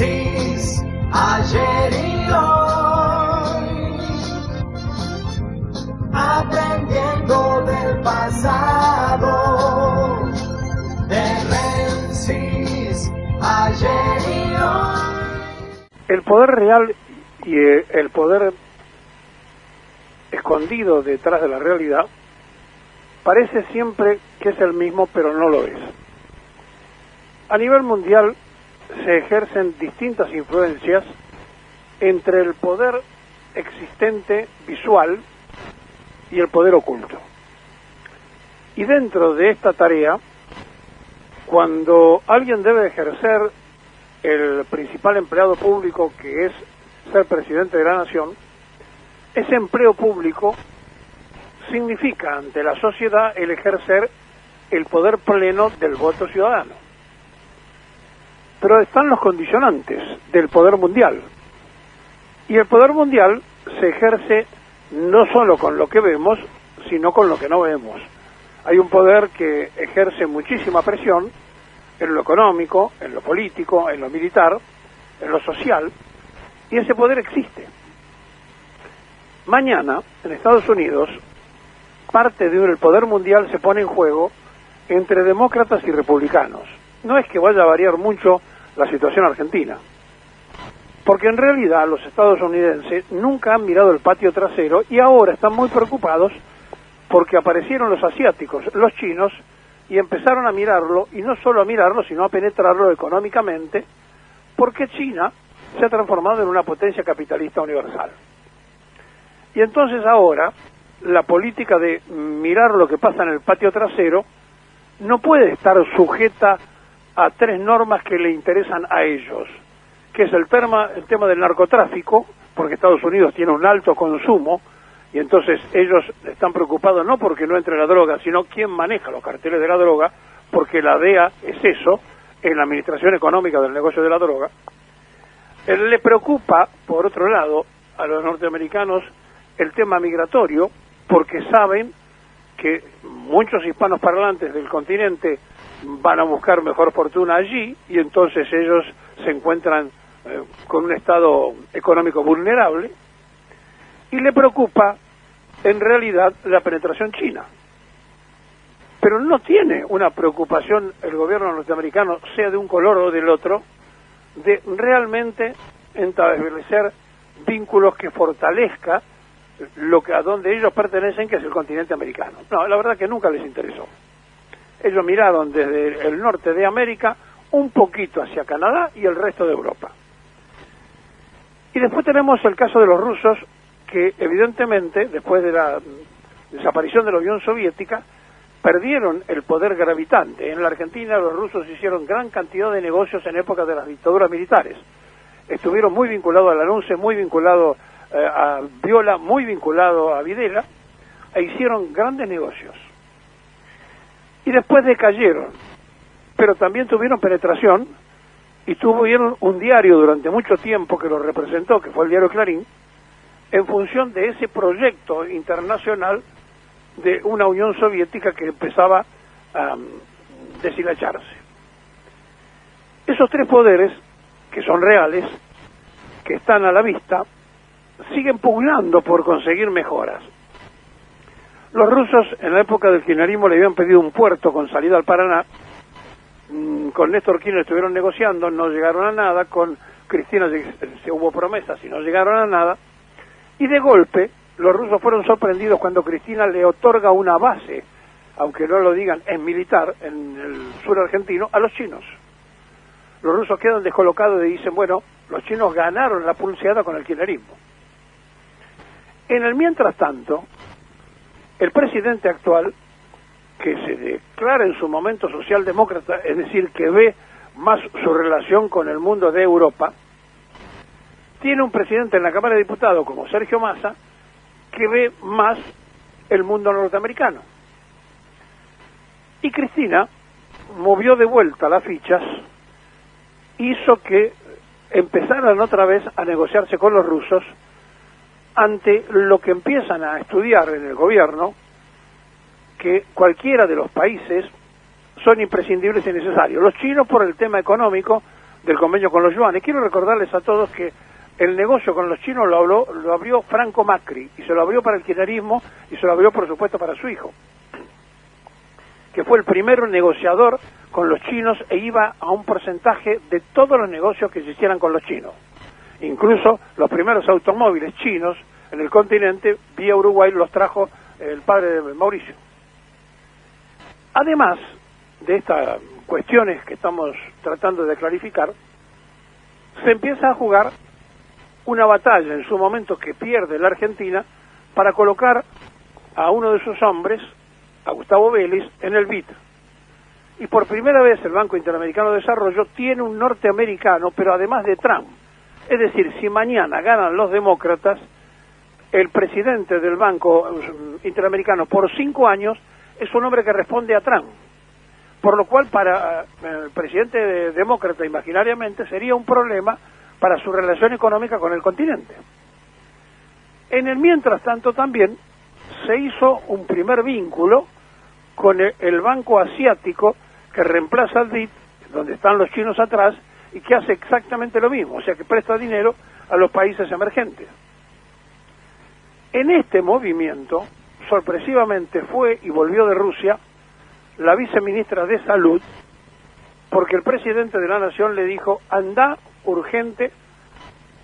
Francis, ayer y hoy, aprendiendo del pasado, de Francis, ayer y hoy. El poder real y el poder escondido detrás de la realidad parece siempre que es el mismo, pero no lo es. A nivel mundial se ejercen distintas influencias entre el poder existente visual y el poder oculto. Y dentro de esta tarea, cuando alguien debe ejercer el principal empleado público, que es ser presidente de la nación, ese empleo público significa ante la sociedad el ejercer el poder pleno del voto ciudadano. Pero están los condicionantes del poder mundial. Y el poder mundial se ejerce no solo con lo que vemos, sino con lo que no vemos. Hay un poder que ejerce muchísima presión en lo económico, en lo político, en lo militar, en lo social, y ese poder existe. Mañana, en Estados Unidos, parte del poder mundial se pone en juego entre demócratas y republicanos. No es que vaya a variar mucho la situación argentina, porque en realidad los estadounidenses nunca han mirado el patio trasero y ahora están muy preocupados porque aparecieron los asiáticos, los chinos, y empezaron a mirarlo, y no solo a mirarlo, sino a penetrarlo económicamente, porque China se ha transformado en una potencia capitalista universal. Y entonces ahora la política de mirar lo que pasa en el patio trasero no puede estar sujeta a tres normas que le interesan a ellos, que es el tema del narcotráfico, porque Estados Unidos tiene un alto consumo, y entonces ellos están preocupados no porque no entre la droga, sino quién maneja los carteles de la droga, porque la DEA es eso, es la administración económica del negocio de la droga. Le preocupa, por otro lado, a los norteamericanos el tema migratorio, porque saben que muchos hispanos parlantes del continente van a buscar mejor fortuna allí, y entonces ellos se encuentran con un estado económico vulnerable, y le preocupa en realidad la penetración china. Pero no tiene una preocupación el gobierno norteamericano, sea de un color o del otro, de realmente establecer vínculos que fortalezca a donde ellos pertenecen, que es el continente americano. No, la verdad que nunca les interesó. Ellos miraron desde el norte de América un poquito hacia Canadá y el resto de Europa. Y después tenemos el caso de los rusos, que evidentemente, después de la desaparición de la Unión Soviética, perdieron el poder gravitante. En la Argentina los rusos hicieron gran cantidad de negocios en época de las dictaduras militares. Estuvieron muy vinculados a la ANUNCE, muy vinculados a Viola, muy vinculados a Videla, e hicieron grandes negocios. Y después decayeron, pero también tuvieron penetración, y tuvieron un diario durante mucho tiempo que los representó, que fue el diario Clarín, en función de ese proyecto internacional de una Unión Soviética que empezaba a deshilacharse. Esos tres poderes, que son reales, que están a la vista, siguen pugnando por conseguir mejoras. Los rusos en la época del kirchnerismo le habían pedido un puerto con salida al Paraná. Con Néstor Kirchner estuvieron negociando, no llegaron a nada. Con Cristina se hubo promesas y no llegaron a nada. Y de golpe los rusos fueron sorprendidos cuando Cristina le otorga una base, aunque no lo digan, es militar, en el sur argentino, a los chinos. Los rusos quedan descolocados y dicen, bueno, los chinos ganaron la pulseada con el kirchnerismo. En el mientras tanto, el presidente actual, que se declara en su momento socialdemócrata, es decir, que ve más su relación con el mundo de Europa, tiene un presidente en la Cámara de Diputados como Sergio Massa, que ve más el mundo norteamericano. Y Cristina movió de vuelta las fichas, hizo que empezaran otra vez a negociarse con los rusos ante lo que empiezan a estudiar en el gobierno, que cualquiera de los países son imprescindibles y necesarios. Los chinos por el tema económico, del convenio con los yuanes. Quiero recordarles a todos que el negocio con los chinos lo abrió Franco Macri, y se lo abrió para el kirchnerismo, y se lo abrió, por supuesto, para su hijo, que fue el primer negociador con los chinos e iba a un porcentaje de todos los negocios que se hicieran con los chinos. Incluso los primeros automóviles chinos en el continente, vía Uruguay, los trajo el padre de Mauricio. Además de estas cuestiones que estamos tratando de clarificar, se empieza a jugar una batalla en su momento que pierde la Argentina para colocar a uno de sus hombres, a Gustavo Vélez, en el BID. Y por primera vez el Banco Interamericano de Desarrollo tiene un norteamericano, pero además de Trump. Es decir, si mañana ganan los demócratas, el presidente del Banco Interamericano por 5 años es un hombre que responde a Trump. Por lo cual, para el presidente demócrata, imaginariamente, sería un problema para su relación económica con el continente. En el mientras tanto también se hizo un primer vínculo con el Banco Asiático que reemplaza al BID, donde están los chinos atrás, y que hace exactamente lo mismo, o sea que presta dinero a los países emergentes. En este movimiento, sorpresivamente fue y volvió de Rusia la viceministra de Salud, porque el presidente de la Nación le dijo, anda urgente,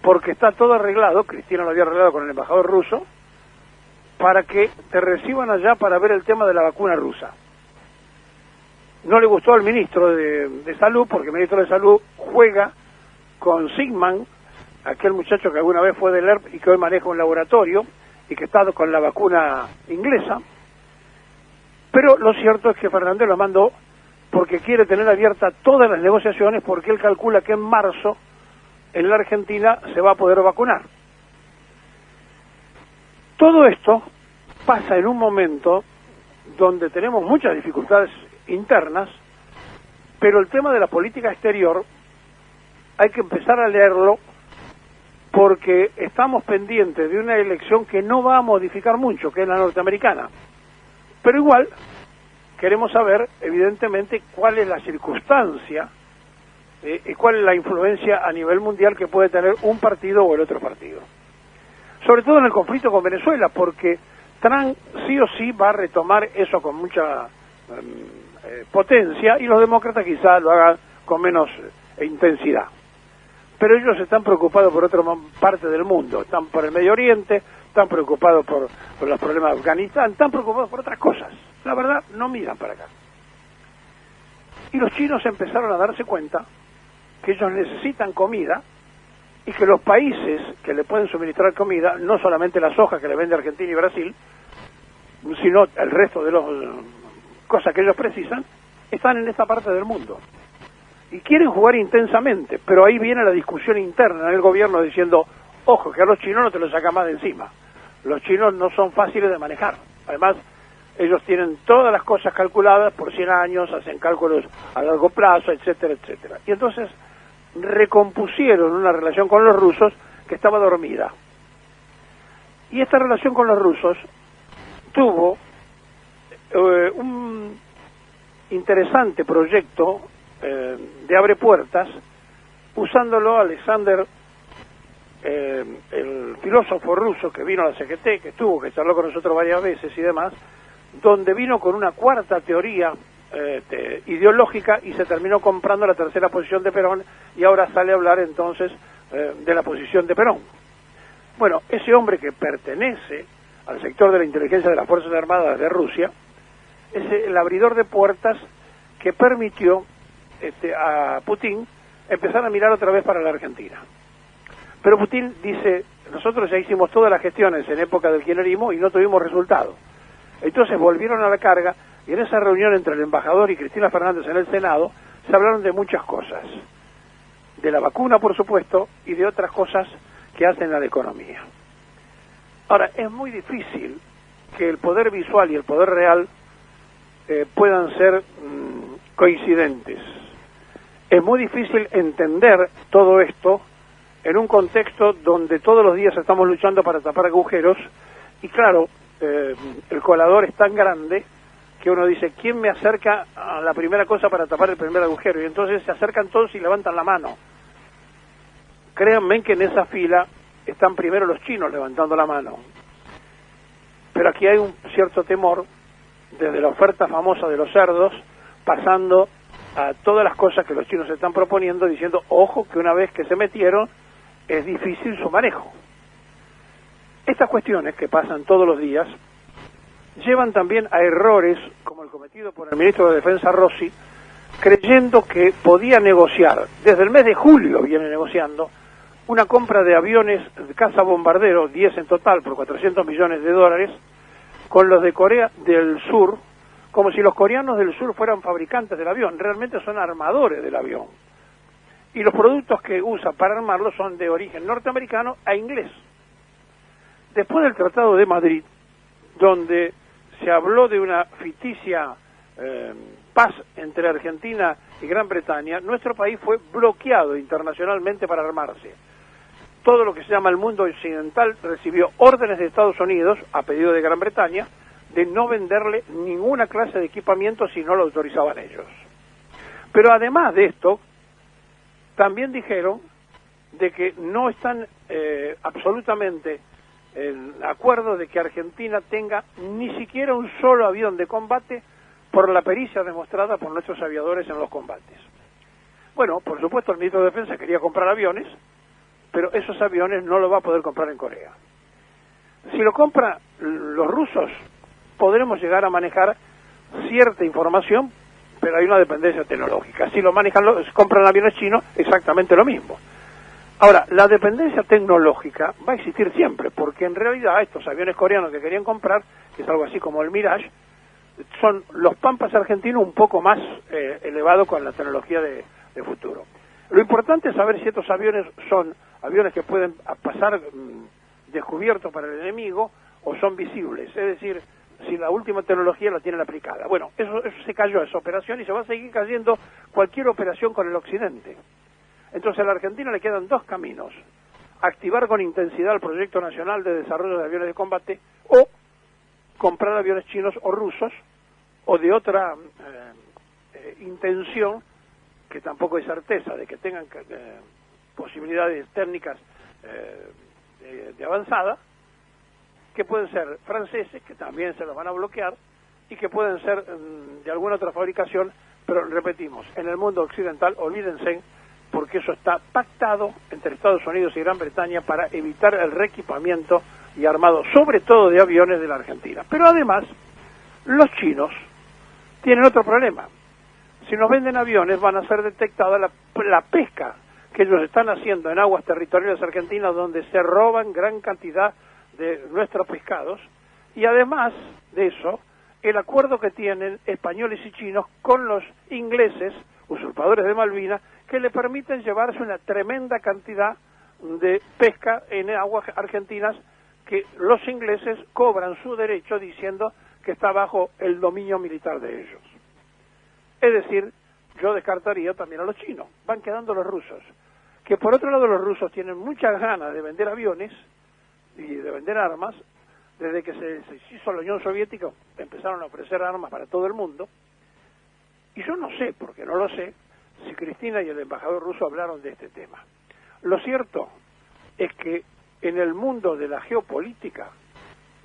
porque está todo arreglado, Cristina lo había arreglado con el embajador ruso, para que te reciban allá para ver el tema de la vacuna rusa. No le gustó al ministro de Salud, porque el ministro de Salud juega con Sigman, aquel muchacho que alguna vez fue del ERP y que hoy maneja un laboratorio, y que está con la vacuna inglesa. Pero lo cierto es que Fernández lo mandó porque quiere tener abiertas todas las negociaciones, porque él calcula que en marzo en la Argentina se va a poder vacunar. Todo esto pasa en un momento donde tenemos muchas dificultades internas, pero el tema de la política exterior hay que empezar a leerlo, porque estamos pendientes de una elección que no va a modificar mucho, que es la norteamericana. Pero igual queremos saber, evidentemente, cuál es la circunstancia y cuál es la influencia a nivel mundial que puede tener un partido o el otro partido. Sobre todo en el conflicto con Venezuela, porque Trump sí o sí va a retomar eso con mucha potencia, y los demócratas quizás lo hagan con menos intensidad. Pero ellos están preocupados por otra parte del mundo, están por el Medio Oriente, están preocupados por los problemas de Afganistán, están preocupados por otras cosas. La verdad, no miran para acá. Y los chinos empezaron a darse cuenta que ellos necesitan comida, y que los países que le pueden suministrar comida, no solamente la soja que le vende Argentina y Brasil, sino el resto de las cosas que ellos precisan, están en esta parte del mundo. Y quieren jugar intensamente, pero ahí viene la discusión interna en el gobierno diciendo, ojo, que a los chinos no te lo saca más de encima. Los chinos no son fáciles de manejar. Además, ellos tienen todas las cosas calculadas por 100 años, hacen cálculos a largo plazo, etcétera, etcétera. Y entonces recompusieron una relación con los rusos que estaba dormida. Y esta relación con los rusos tuvo un interesante proyecto de abre puertas, usándolo Alexander, el filósofo ruso que vino a la CGT, que charló con nosotros varias veces y demás, donde vino con una cuarta teoría ideológica, y se terminó comprando la tercera posición de Perón, y ahora sale a hablar entonces de la posición de Perón. Bueno, ese hombre que pertenece al sector de la inteligencia de las Fuerzas Armadas de Rusia es el abridor de puertas que permitió a Putin empezar a mirar otra vez para la Argentina. Pero Putin dice, nosotros ya hicimos todas las gestiones en época del kirchnerismo y no tuvimos resultado. Entonces volvieron a la carga, y en esa reunión entre el embajador y Cristina Fernández en el Senado se hablaron de muchas cosas, de la vacuna por supuesto, y de otras cosas que hacen a la economía. Ahora, es muy difícil que el poder visual y el poder real puedan ser coincidentes. Es muy difícil entender todo esto en un contexto donde todos los días estamos luchando para tapar agujeros, y claro, el colador es tan grande que uno dice, ¿quién me acerca a la primera cosa para tapar el primer agujero? Y entonces se acercan todos y levantan la mano. Créanme que en esa fila están primero los chinos levantando la mano. Pero aquí hay un cierto temor, desde la oferta famosa de los cerdos, pasando a todas las cosas que los chinos están proponiendo, diciendo, ojo, que una vez que se metieron, es difícil su manejo. Estas cuestiones que pasan todos los días llevan también a errores, como el cometido por el ministro de Defensa Rossi, creyendo que podía negociar, desde el mes de julio viene negociando, una compra de aviones de caza bombardero, 10 en total, por $400 millones, con los de Corea del Sur, como si los coreanos del sur fueran fabricantes del avión, realmente son armadores del avión. Y los productos que usan para armarlo son de origen norteamericano e inglés. Después del Tratado de Madrid, donde se habló de una ficticia paz entre Argentina y Gran Bretaña, nuestro país fue bloqueado internacionalmente para armarse. Todo lo que se llama el mundo occidental recibió órdenes de Estados Unidos, a pedido de Gran Bretaña, de no venderle ninguna clase de equipamiento si no lo autorizaban ellos. Pero además de esto, también dijeron de que no están absolutamente en acuerdo de que Argentina tenga ni siquiera un solo avión de combate por la pericia demostrada por nuestros aviadores en los combates. Bueno, por supuesto el ministro de Defensa quería comprar aviones, pero esos aviones no los va a poder comprar en Corea. Si lo compran los rusos, podremos llegar a manejar cierta información, pero hay una dependencia tecnológica. Si lo manejan, compran aviones chinos, exactamente lo mismo. Ahora, la dependencia tecnológica va a existir siempre, porque en realidad estos aviones coreanos que querían comprar, que es algo así como el Mirage, son los Pampas argentinos un poco más elevados con la tecnología de futuro. Lo importante es saber si estos aviones son aviones que pueden pasar descubiertos para el enemigo o son visibles, es decir, si la última tecnología la tienen aplicada. Bueno, eso se cayó, esa operación, y se va a seguir cayendo cualquier operación con el occidente. Entonces a la Argentina le quedan dos caminos: activar con intensidad el proyecto nacional de desarrollo de aviones de combate, o comprar aviones chinos o rusos, o de otra intención, que tampoco hay certeza de que tengan posibilidades técnicas de avanzada, que pueden ser franceses, que también se los van a bloquear, y que pueden ser de alguna otra fabricación, pero repetimos, en el mundo occidental, olvídense, porque eso está pactado entre Estados Unidos y Gran Bretaña para evitar el reequipamiento y armado, sobre todo de aviones, de la Argentina. Pero además, los chinos tienen otro problema. Si nos venden aviones, van a ser detectada la pesca que ellos están haciendo en aguas territoriales argentinas, donde se roban gran cantidad de nuestros pescados, y además de eso, el acuerdo que tienen españoles y chinos con los ingleses, usurpadores de Malvinas, que le permiten llevarse una tremenda cantidad de pesca en aguas argentinas, que los ingleses cobran su derecho diciendo que está bajo el dominio militar de ellos. Es decir, yo descartaría también a los chinos, van quedando los rusos, que por otro lado los rusos tienen muchas ganas de vender aviones y de vender armas. Desde que se hizo la Unión Soviética empezaron a ofrecer armas para todo el mundo, y yo no sé, porque no lo sé, si Cristina y el embajador ruso hablaron de este tema. Lo cierto es que en el mundo de la geopolítica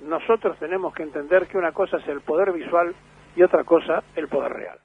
nosotros tenemos que entender que una cosa es el poder visual y otra cosa el poder real.